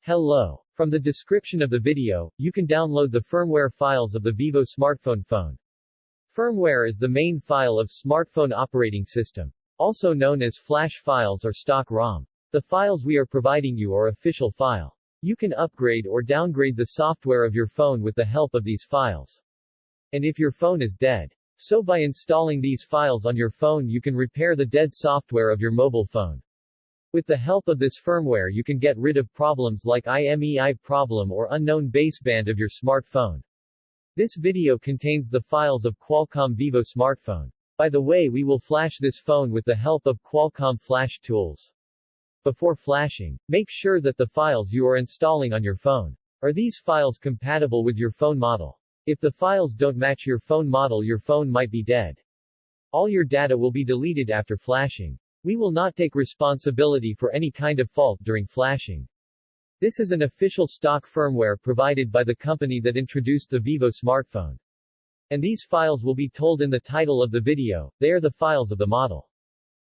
Hello. From the description of the video, you can download the firmware files of the Vivo smartphone phone. Firmware is the main file of smartphone operating system, also known as flash files or stock ROM. The files we are providing you are official file. You can upgrade or downgrade the software of your phone with the help of these files. And if your phone is dead, so by installing these files on your phone you can repair the dead software of your mobile phone. With the help of this firmware you can get rid of problems like IMEI problem or unknown baseband of your smartphone. This video contains the files of Qualcomm Vivo smartphone. By the way, we will flash this phone with the help of Qualcomm flash tools. Before flashing, make sure that the files you are installing on your phone are these files compatible with your phone model. If the files don't match your phone model, your phone might be dead. All your data will be deleted after flashing. We will not take responsibility for any kind of fault during flashing. This is an official stock firmware provided by the company that introduced the Vivo smartphone. And these files will be told in the title of the video. They are the files of the model.